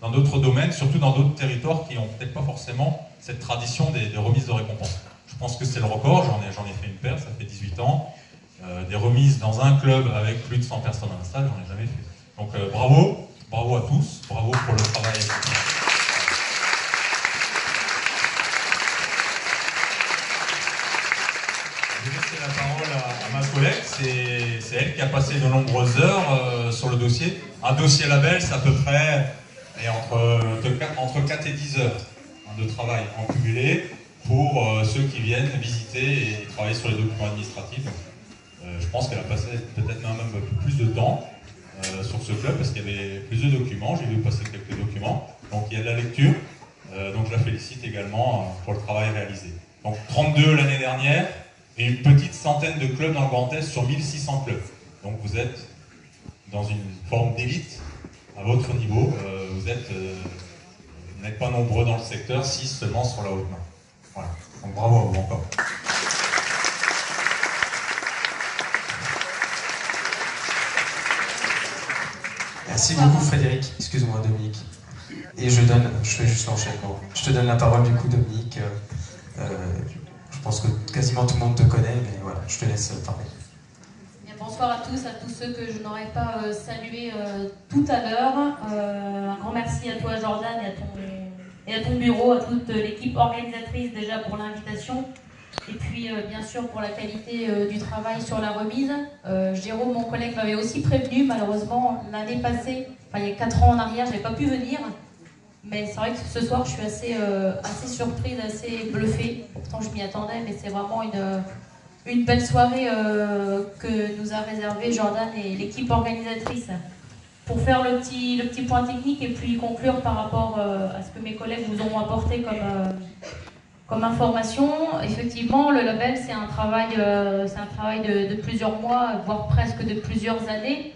N: d'autres domaines, surtout dans d'autres territoires qui n'ont peut-être pas forcément cette tradition des remises de récompenses. Je pense que c'est le record, j'en ai fait une paire, ça fait 18 ans. Des remises dans un club avec plus de 100 personnes à la salle, j'en ai jamais fait. Donc bravo à tous, bravo pour le travail. Je vais laisser la parole à ma collègue, c'est elle qui a passé de nombreuses heures sur le dossier. Un dossier label, c'est à peu près entre 4 et 10 heures de travail en cumulé pour ceux qui viennent visiter et travailler sur les documents administratifs. Je pense qu'elle a passé peut-être même un peu plus de temps sur ce club parce qu'il y avait plus de documents, j'ai vu passer quelques documents, donc il y a de la lecture, donc je la félicite également pour le travail réalisé. Donc 32 l'année dernière, et une petite centaine de clubs dans le Grand Est sur 1600 clubs. Donc vous êtes dans une forme d'élite à votre niveau. Vous n'êtes pas nombreux dans le secteur, 6 seulement sur la Haute-Marne. Voilà. Donc bravo à vous encore.
O: Merci beaucoup Frédéric, excuse-moi Dominique. Et je fais juste l'enchaînement. Je te donne la parole du coup Dominique. Je pense que quasiment tout le monde te connaît, mais voilà, je te laisse parler.
P: Bien, bonsoir à tous ceux que je n'aurais pas salués tout à l'heure. Un grand merci à toi Jordan et à ton bureau, à toute l'équipe organisatrice déjà pour l'invitation. Et puis bien sûr pour la qualité du travail sur la remise. Jérôme, mon collègue, m'avait aussi prévenu, malheureusement l'année passée, enfin il y a 4 ans en arrière, je n'avais pas pu venir. Mais c'est vrai que ce soir je suis assez surprise, assez bluffée. Pourtant je m'y attendais, mais c'est vraiment une belle soirée que nous a réservé Jordan et l'équipe organisatrice. Pour faire le petit point technique et puis conclure par rapport à ce que mes collègues vous ont apporté comme information, effectivement, le label, c'est un travail de plusieurs mois, voire presque de plusieurs années.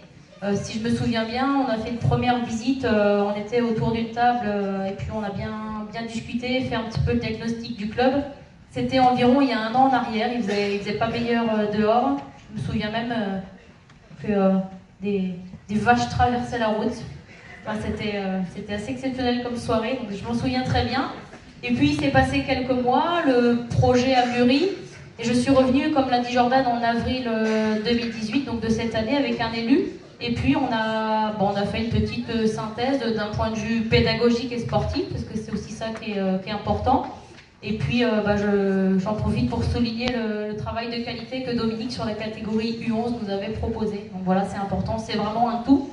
P: Si je me souviens bien, on a fait une première visite, on était autour d'une table et puis on a bien discuté, fait un petit peu le diagnostic du club. C'était environ il y a 1 an en arrière, il faisait pas meilleur dehors. Je me souviens même que des vaches traversaient la route. Enfin, c'était assez exceptionnel comme soirée, donc je m'en souviens très bien. Et puis il s'est passé quelques mois, le projet a mûri, et je suis revenue, comme l'a dit Jordan, en avril 2018, donc de cette année, avec un élu. Et puis on a fait une petite synthèse d'un point de vue pédagogique et sportif, parce que c'est aussi ça qui est important. Et puis j'en profite pour souligner le travail de qualité que Dominique sur la catégorie U11 nous avait proposé. Donc voilà, c'est important, c'est vraiment un tout.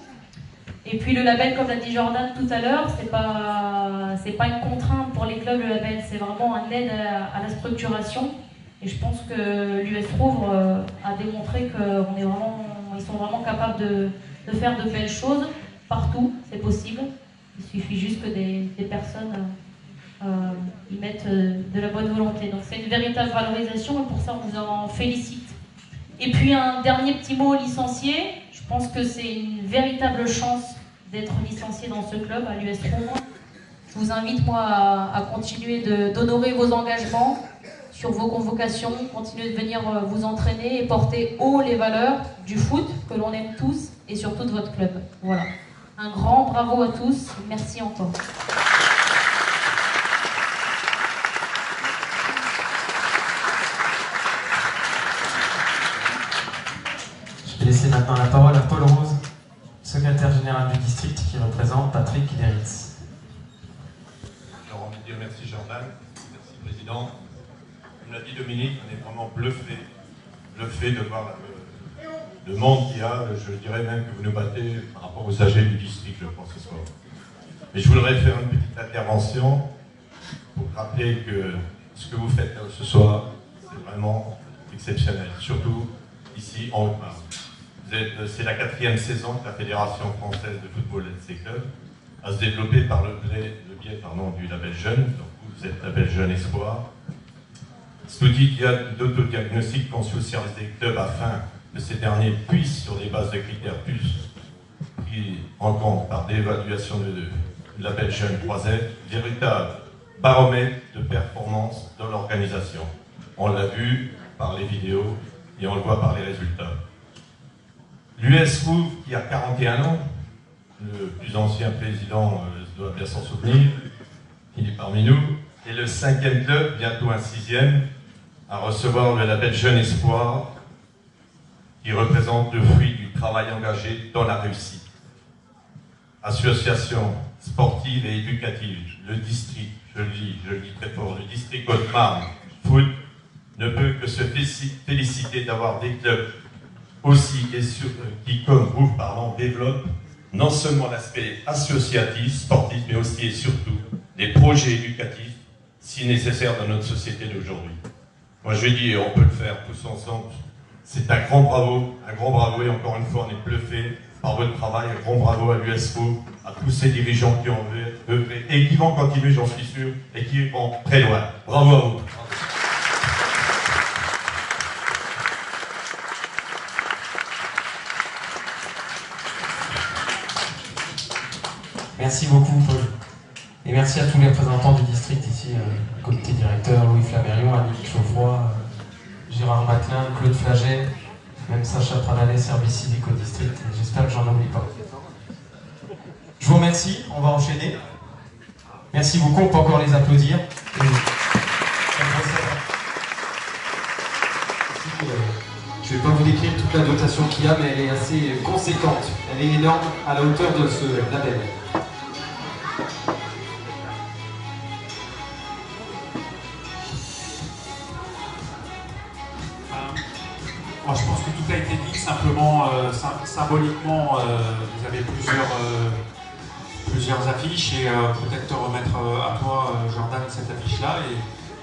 P: Et puis le label, comme l'a dit Jordan tout à l'heure, c'est pas une contrainte pour les clubs, le label, c'est vraiment un aide à la structuration. Et je pense que l'US Rouvre a démontré qu'ils sont vraiment capables de faire de belles choses partout, c'est possible. Il suffit juste que des personnes y mettent de la bonne volonté. Donc c'est une véritable valorisation et pour ça on vous en félicite. Et puis un dernier petit mot aux licenciés. Je pense que c'est une véritable chance d'être licencié dans ce club à l'US Rouvre. Je vous invite moi à continuer d'honorer vos engagements sur vos convocations, continuer de venir vous entraîner et porter haut les valeurs du foot que l'on aime tous et surtout de votre club. Voilà. Un grand bravo à tous. Merci encore.
O: Je vais laisser maintenant la parole à Paul Rose, secrétaire général du district qui représente Patrick Léritz.
Q: Alors, merci Jordan, merci Président. Comme l'a dit Dominique, on est vraiment bluffé de voir le monde qu'il y a. Je dirais même que vous nous battez par rapport aux âgés du district, je pense, ce soir. Mais je voudrais faire une petite intervention pour rappeler que ce que vous faites ce soir, c'est vraiment exceptionnel, surtout ici en Haute-Marne. C'est la 4e saison que la Fédération française de football et de ses clubs a se développé par le biais du label jeune. Donc vous êtes label jeune espoir. Cet outil d'autodiagnostic conçu au service des clubs afin que ces derniers puissent, sur des bases de critères plus pris en compte par d'évaluation de label jeune 3F, véritable baromètre de performance dans l'organisation. On l'a vu par les vidéos et on le voit par les résultats. L'US Rouvre, qui a 41 ans, le plus ancien président doit bien s'en souvenir, il est parmi nous, et le 5e club, bientôt un 6e, à recevoir le label Jeune Espoir, qui représente le fruit du travail engagé dans la réussite. Association sportive et éducative, le district, je le dis très fort, le district Haute-Marne Foot ne peut que se féliciter d'avoir des clubs aussi qui, comme vous, développent non seulement l'aspect associatif, sportif, mais aussi et surtout les projets éducatifs si nécessaires dans notre société d'aujourd'hui. Moi je dis, on peut le faire tous ensemble. C'est un grand bravo et encore une fois on est bluffé par votre travail. Un grand bravo à l'US Rouvre, à tous ces dirigeants qui ont œuvré et qui vont continuer, j'en suis sûr, et qui vont très loin. Bravo à vous.
L: Merci beaucoup, Paul. Et merci à tous les représentants du district ici, comité directeur, Louis Flammarion, Annick Geoffroy, Gérard Maclin, Claude Flaget, même Sacha Pranalet, service civique au district. J'espère que j'en oublie pas. Je vous remercie, on va enchaîner. Merci beaucoup, on peut encore les applaudir. Je ne vais pas vous décrire toute la dotation qu'il y a, mais elle est assez conséquente. Elle est énorme à la hauteur de ce label.
M: Moi, je pense que tout a été dit, simplement, symboliquement, vous avez plusieurs affiches et peut-être te remettre à toi, Jordan, cette affiche-là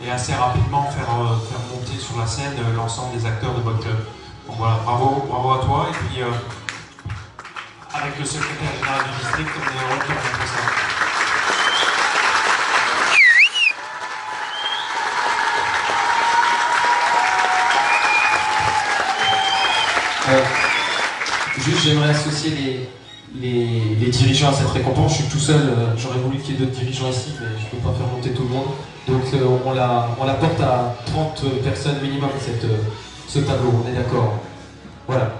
M: et assez rapidement faire monter sur la scène l'ensemble des acteurs de votre club. Donc voilà, bravo à toi et puis avec le secrétaire général du district, on est heureux de te montrer ça.
L: Juste, j'aimerais associer les dirigeants à cette récompense. Je suis tout seul, j'aurais voulu qu'il y ait d'autres dirigeants ici, mais je ne peux pas faire monter tout le monde. Donc on la porte à 30 personnes minimum, ce tableau, on est d'accord. Voilà.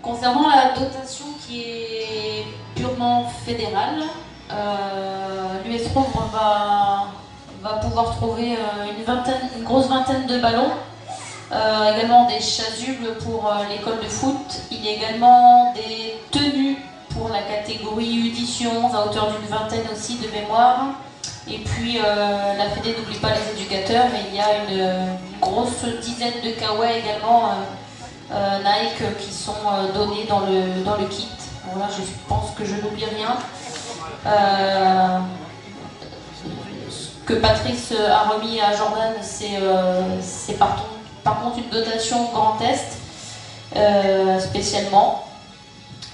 P: Concernant la dotation qui est purement fédérale, l'US Rouvre va pouvoir trouver une grosse vingtaine de ballons, également des chasubles pour l'école de foot. Il y a également des tenues pour la catégorie U10 à hauteur d'une vingtaine aussi de mémoire. Et puis la Fédé n'oublie pas les éducateurs, mais il y a une grosse dizaine de kawaii également Nike qui sont donnés dans le kit. Voilà, je pense que je n'oublie rien. Ce que Patrice a remis à Jordan, c'est par contre une dotation Grand Est spécialement.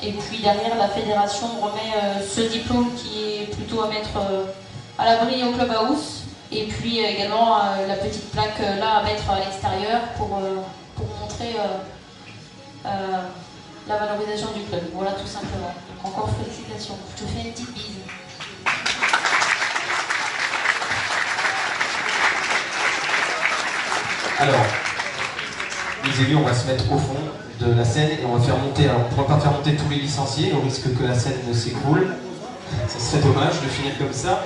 P: Et puis derrière, la fédération remet ce diplôme qui est plutôt à mettre à l'abri au clubhouse. Et puis également la petite plaque là à mettre à l'extérieur pour montrer la valorisation du club. Voilà, tout simplement. Donc encore félicitations. Je te fais une petite bise.
L: Alors, les élus, on va se mettre au fond de la scène et on va faire monter, alors on ne pourra pas faire monter tous les licenciés au risque que la scène ne s'écroule. Ce serait dommage de finir comme ça.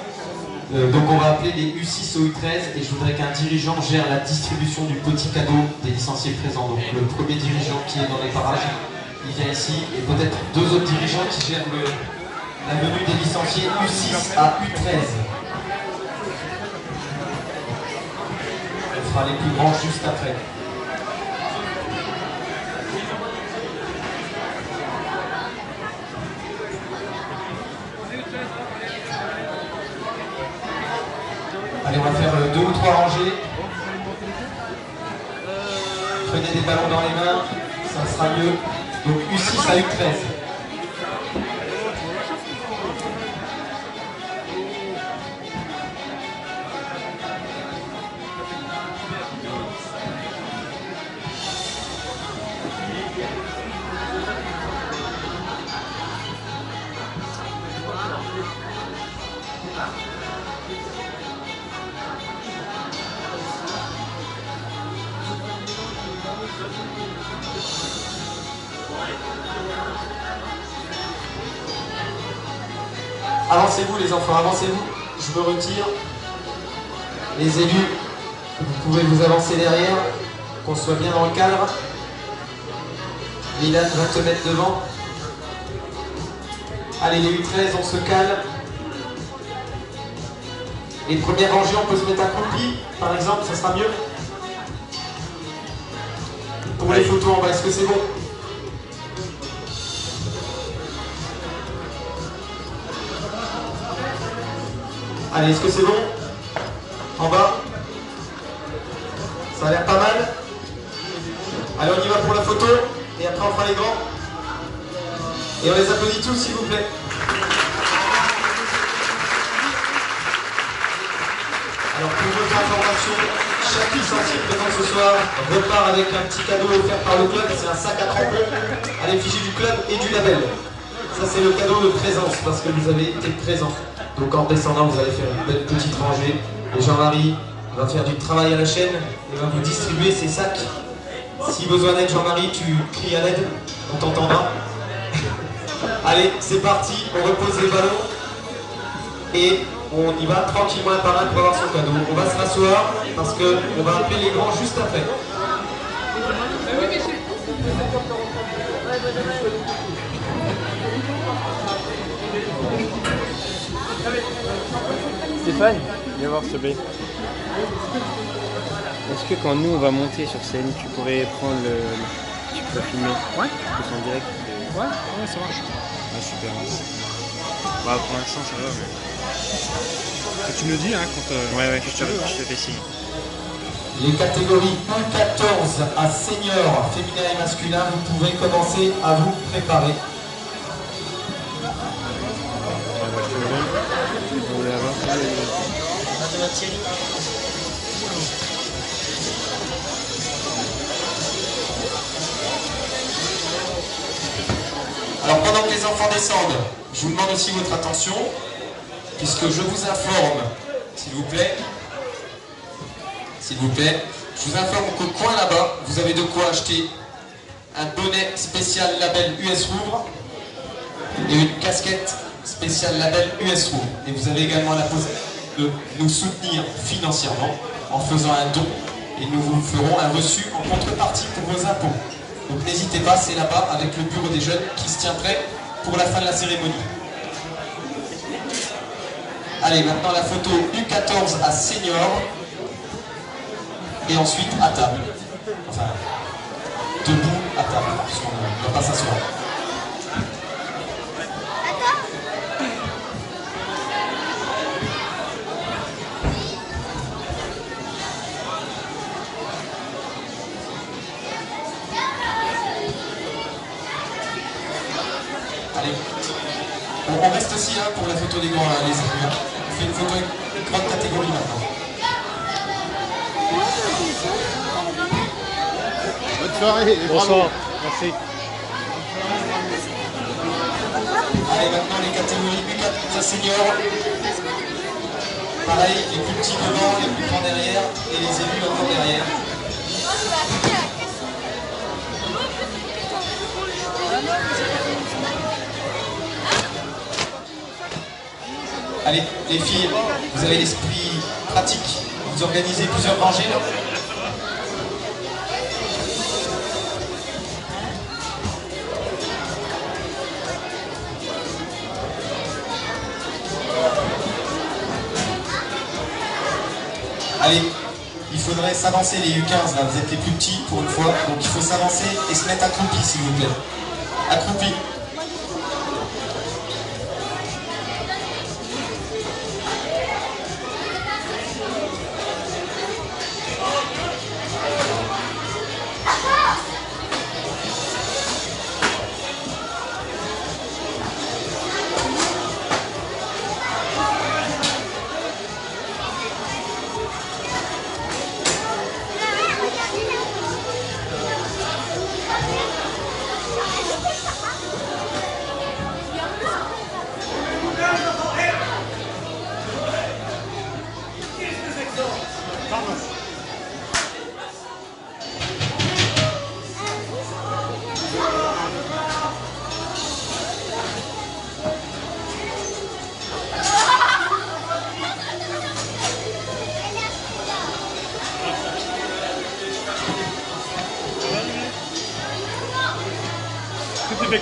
L: Donc on va appeler les U6 au U13 et je voudrais qu'un dirigeant gère la distribution du petit cadeau des licenciés présents. Donc le premier dirigeant qui est dans les parages, il vient ici et peut-être deux autres dirigeants qui gèrent la venue des licenciés U6 à U13. On fera les plus grands juste après. Allez, on va faire 2 ou 3 rangées. Prenez des ballons dans les mains, ça sera mieux. Donc U6 à U13. Avancez-vous les enfants, avancez-vous. Je me retire. Les élus, vous pouvez vous avancer derrière, qu'on soit bien dans le cadre. Milan va te mettre devant. Allez, les U13, on se calme. Les premières rangées, on peut se mettre accroupi, par exemple, ça sera mieux. Pour les photos en bas, est-ce que c'est bon ? Allez, est-ce que c'est bon? En bas? Ça a l'air pas mal. Allez, on y va pour la photo. Et après, on fera les grands. Et on les applaudit tous, s'il vous plaît. Alors pour votre information, chaque licencié présent ce soir repart avec un petit cadeau offert par le club, c'est un sac à crampons à l'effigie du club et du label. Ça c'est le cadeau de présence parce que vous avez été présent. Donc en descendant vous allez faire une belle petite rangée. Et Jean-Marie va faire du travail à la chaîne et va vous distribuer ces sacs. Si besoin d'aide Jean-Marie, tu cries à l'aide, on t'entendra. Allez, c'est parti, on repose les ballons et on y va tranquillement un par un pour avoir son cadeau. On va se rasseoir parce qu'on va appeler les grands juste après.
R: Stéphane, viens voir s'il te plaît. Est-ce que quand nous on va monter sur scène, tu pourrais prendre le... Tu peux filmer? Ouais. Parce en direct. Ouais, ouais, ça marche. Ah super, merci. Bah pour l'instant ça va, mais... Tu me le dis hein quand... Ouais, je te fais signe.
L: Les catégories 1-14 à senior, féminin et masculin, vous pouvez commencer à vous préparer. Alors pendant que les enfants descendent, je vous demande aussi votre attention, puisque je vous informe, s'il vous plaît, je vous informe qu'au coin là-bas, vous avez de quoi acheter un bonnet spécial label US Rouvre et une casquette spéciale label US Rouvre. Et vous avez également la possibilité de nous soutenir financièrement en faisant un don et nous vous ferons un reçu en contrepartie pour vos impôts. Donc n'hésitez pas, c'est là-bas avec le bureau des jeunes qui se tient prêt pour la fin de la cérémonie. Allez, maintenant la photo U14 à senior et ensuite à table. Enfin, debout à table, parce qu'on ne va pas s'asseoir. Allez, on reste aussi hein, pour la photo des grands, les étudiants. On fait une photo avec une grande catégorie maintenant.
S: Bonne soirée et
R: bonsoir, merci.
L: Allez, maintenant les catégories U14 seniors. Pareil, les plus petits devant, les plus grands derrière et les élus encore derrière. Allez, les filles, vous avez l'esprit pratique. Vous organisez plusieurs rangées là. Allez, il faudrait s'avancer les U15 là, vous êtes les plus petits pour une fois, donc il faut s'avancer et se mettre accroupi s'il vous plaît. Accroupi.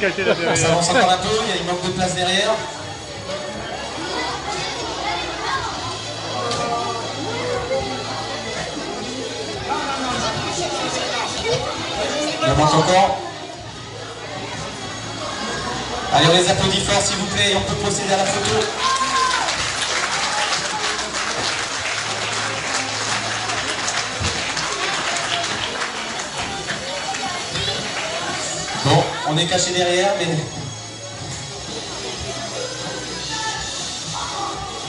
L: On s'avance encore un peu, il manque de place derrière. Il en manque encore. Allez, on les applaudit fort s'il vous plaît et on peut procéder à la photo. Bon, on est caché derrière, mais...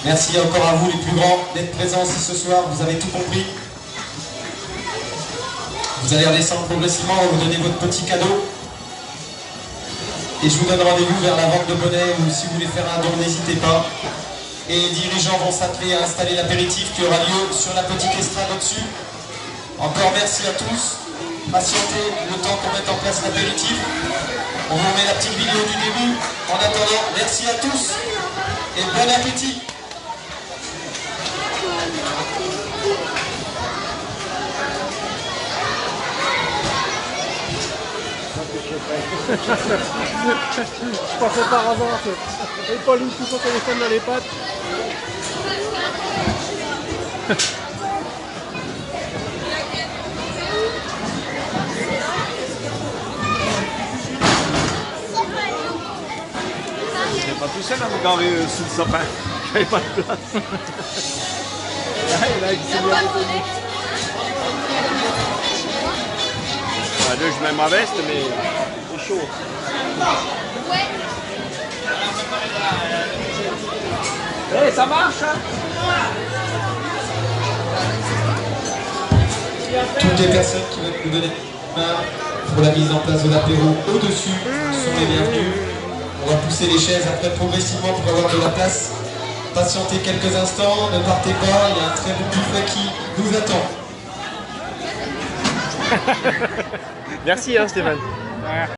L: Merci encore à vous les plus grands d'être présents ici ce soir, vous avez tout compris. Vous allez redescendre progressivement, on va vous donner votre petit cadeau. Et je vous donne rendez-vous vers la vente de bonnets ou si vous voulez faire un don, n'hésitez pas. Et les dirigeants vont s'atteler à installer l'apéritif qui aura lieu sur la petite estrade au-dessus. Encore merci à tous. Patientez le temps qu'on mette en place l'apéritif. On vous met la petite vidéo du début. En attendant, merci à tous et bon appétit.
S: Je passais par hasard. Et Pauline tout son téléphone dans les pattes.
T: J'étais pas tout seul à me garer sous le sapin. J'avais pas de place. Là, il s'est bien retenu. Là, je mets ma veste, mais c'est chaud. Hey, ça marche, hein?
L: Toutes les personnes qui veulent nous donner une main pour la mise en place de l'apéro au-dessus sont les bienvenues. On va pousser les chaises après progressivement pour avoir de la place. Patientez quelques instants, ne partez pas, il y a un très bon buffet qui vous attend.
T: Merci hein, Stéphane.